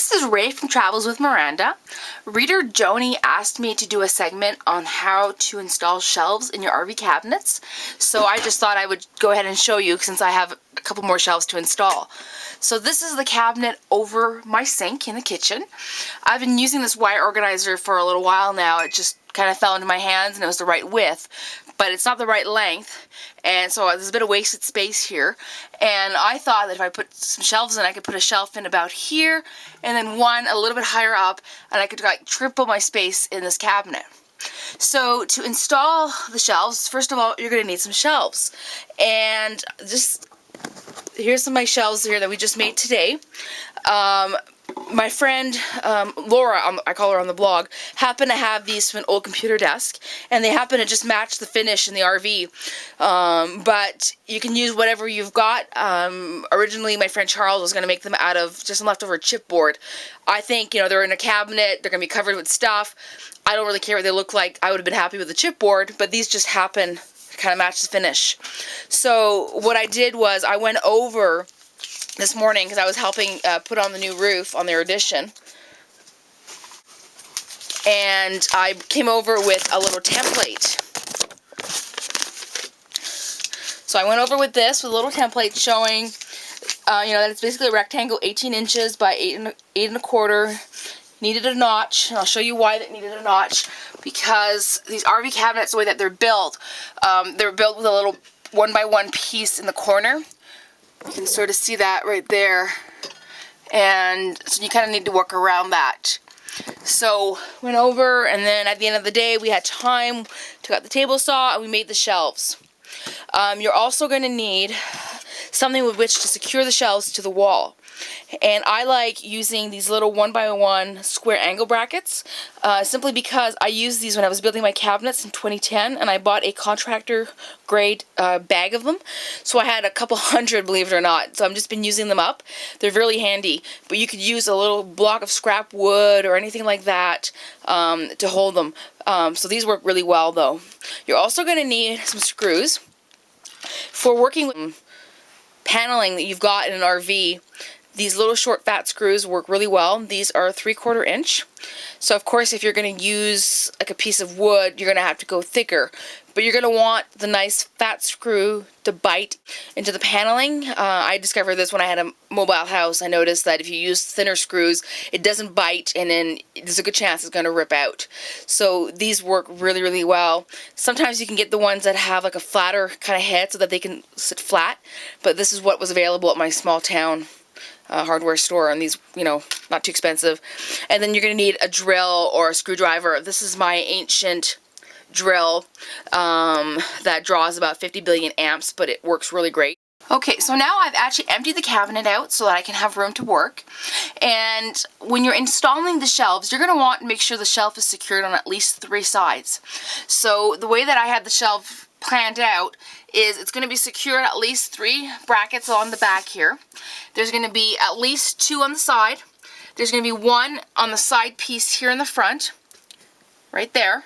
This is Ray from Travels with Miranda. Reader Joni asked me to do a segment on how to install shelves in your RV cabinets. So I just thought I would go ahead and show you since I have a couple more shelves to install. So this is the cabinet over my sink in the kitchen. I've been using this wire organizer for a little while now. It just kind of fell into my hands and it was the right width, but it's not the right length, and so there's a bit of wasted space here. And I thought that if I put some shelves in, I could put a shelf in about here, and then one a little bit higher up, and I could like triple my space in this cabinet. So to install the shelves, first of all, you're going to need some shelves. And just here's some of my shelves here that we just made today. My friend Laura, I call her on the blog, happened to have these from an old computer desk, and they happen to just match the finish in the RV. But you can use whatever you've got. Originally, my friend Charles was going to make them out of just some leftover chipboard. I think, you know, they're in a cabinet, they're going to be covered with stuff. I don't really care what they look like. I would have been happy with the chipboard, but these just happen to kind of match the finish. So what I did was I went over this morning because I was helping put on the new roof on their addition, and I came over with a little template. So I went over with this with a little template showing you know, that it's basically a rectangle 18 inches by 8.25. Needed a notch, and I'll show you why that needed a notch. Because these RV cabinets, the way that they're built with a little 1x1 piece in the corner. You can sort of see that right there, and so you kind of need to work around that. So went over, and then at the end of the day we had time, took out the table saw, and we made the shelves. You're also going to need something with which to secure the shelves to the wall. And I like using these little 1x1 square angle brackets simply because I used these when I was building my cabinets in 2010, and I bought a contractor grade bag of them. So I had a couple hundred, believe it or not. So I've just been using them up. They're really handy, but you could use a little block of scrap wood or anything like that to hold them. So these work really well though. You're also going to need some screws. For working with paneling that you've got in an RV, these little short fat screws work really well. These are 3/4 inch. So of course if you're going to use like a piece of wood, you're going to have to go thicker. But you're going to want the nice fat screw to bite into the paneling. I discovered this when I had a mobile house. I noticed that if you use thinner screws, it doesn't bite, and then there's a good chance it's going to rip out. So these work really, really well. Sometimes you can get the ones that have like a flatter kind of head so that they can sit flat. But this is what was available at my small town hardware store, and these, you know, not too expensive. And then you're going to need a drill or a screwdriver. This is my ancient drill that draws about 50 billion amps, but it works really great. Okay, so now I've actually emptied the cabinet out so that I can have room to work. And when you're installing the shelves, you're going to want to make sure the shelf is secured on at least 3 sides. So the way that I had the shelf planned out is it's going to be secured at least 3 brackets along the back here. There's going to be at least 2 on the side. There's going to be 1 on the side piece here in the front, right there.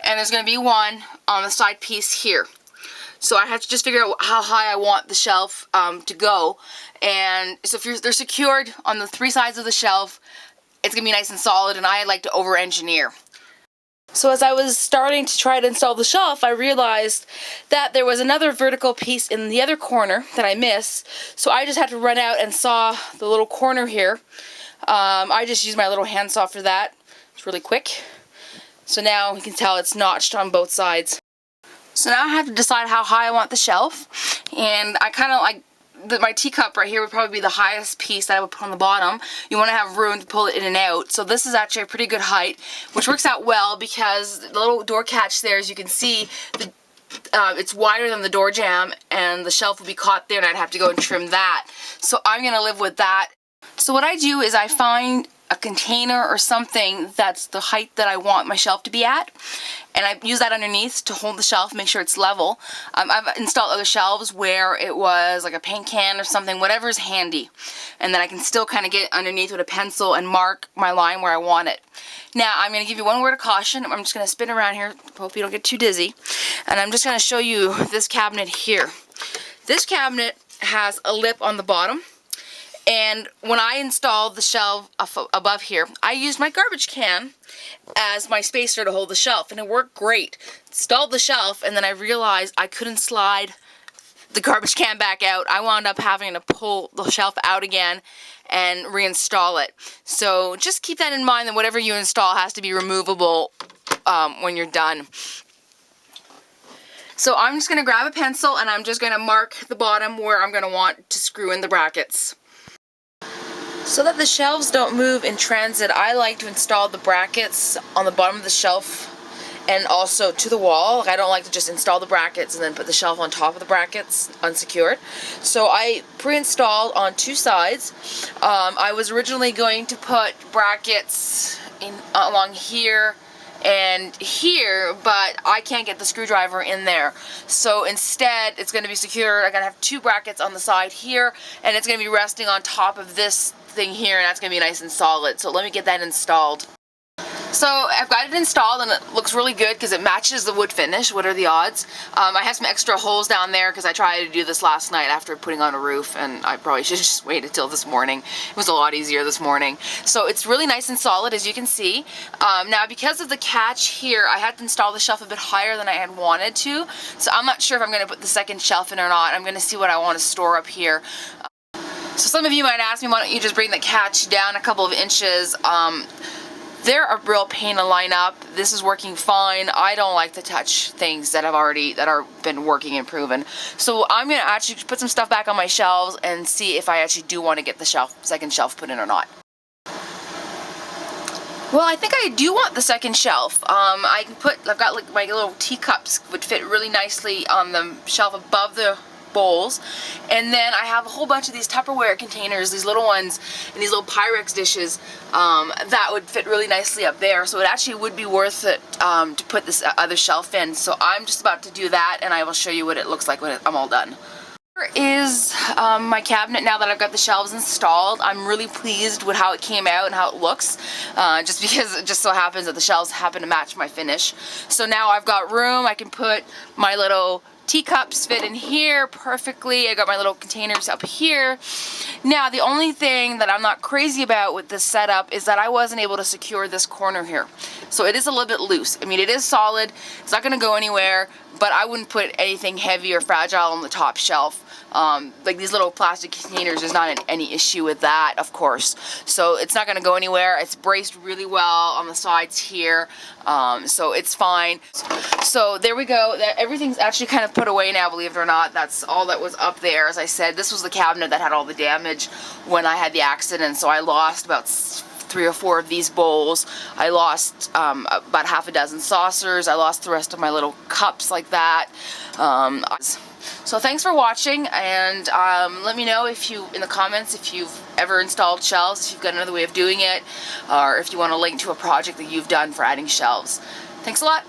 And there's going to be 1 on the side piece here. So I have to just figure out how high I want the shelf to go. And so if they're secured on the 3 sides of the shelf, it's going to be nice and solid, and I like to over-engineer. So as I was starting to try to install the shelf, I realized that there was another vertical piece in the other corner that I missed. So I just had to run out and saw the little corner here. I just used my little handsaw for that. It's really quick. So now you can tell it's notched on both sides. So now I have to decide how high I want the shelf, and I kind of like my teacup right here would probably be the highest piece that I would put on the bottom. You want to have room to pull it in and out. So this is actually a pretty good height, which works out well because the little door catch there, as you can see, it's wider than the door jamb, and the shelf will be caught there, and I'd have to go and trim that. So I'm going to live with that. So what I do is I find a container or something that's the height that I want my shelf to be at, and I use that underneath to hold the shelf, make sure it's level. I've installed other shelves where it was like a paint can or something, whatever's handy, and then I can still kind of get underneath with a pencil and mark my line where I want it. Now I'm going to give you one word of caution. I'm just going to spin around here, hope you don't get too dizzy, and I'm just going to show you this cabinet here. This cabinet has a lip on the bottom, And when I installed the shelf above here, I used my garbage can as my spacer to hold the shelf, and it worked great. Installed the shelf, and then I realized I couldn't slide the garbage can back out. I wound up having to pull the shelf out again and reinstall it. So just keep that in mind, that whatever you install has to be removable when you're done. So I'm just going to grab a pencil and I'm just going to mark the bottom where I'm going to want to screw in the brackets. So that the shelves don't move in transit, I like to install the brackets on the bottom of the shelf and also to the wall. I don't like to just install the brackets and then put the shelf on top of the brackets unsecured. So I pre-installed on two sides. I was originally going to put brackets along here and here, but I can't get the screwdriver in there. So instead, it's going to be secured. I'm going to have two brackets on the side here, and it's going to be resting on top of this thing here, and that's going to be nice and solid. So let me get that installed. So I've got it installed, and it looks really good because it matches the wood finish. What are the odds? I have some extra holes down there because I tried to do this last night after putting on a roof, and I probably should have just waited till this morning. It was a lot easier this morning. So it's really nice and solid, as you can see. Now, because of the catch here, I had to install the shelf a bit higher than I had wanted to. So I'm not sure if I'm going to put the second shelf in or not. I'm going to see what I want to store up here. So some of you might ask me, why don't you just bring the catch down a couple of inches? They're a real pain to line up. This is working fine. I don't like to touch things that are been working and proven. So I'm gonna actually put some stuff back on my shelves and see if I actually do want to get the second shelf put in or not. Well, I think I do want the second shelf. I've got like my little teacups would fit really nicely on the shelf above the bowls, and then I have a whole bunch of these Tupperware containers, these little ones, and these little Pyrex dishes that would fit really nicely up there. So it actually would be worth it to put this other shelf in. So I'm just about to do that, and I will show you what it looks like when I'm all done. Here is my cabinet now that I've got the shelves installed. I'm really pleased with how it came out and how it looks, just because it just so happens that the shelves happen to match my finish. So now I've got room. I can put my little teacups fit in here perfectly. I got my little containers up here. Now, the only thing that I'm not crazy about with this setup is that I wasn't able to secure this corner here. So it is a little bit loose. I mean, it is solid. It's not going to go anywhere, but I wouldn't put anything heavy or fragile on the top shelf. Like these little plastic containers, there's not any issue with that, of course. So it's not going to go anywhere. It's braced really well on the sides here, so it's fine. So there we go. Everything's actually kind of put away now, believe it or not. That's all that was up there. As I said, this was the cabinet that had all the damage when I had the accident, so I lost about 3 or 4 of these bowls. I lost about half a dozen saucers. I lost the rest of my little cups like that. So thanks for watching, and let me know in the comments if you've ever installed shelves, if you've got another way of doing it, or if you want a link to a project that you've done for adding shelves. Thanks a lot.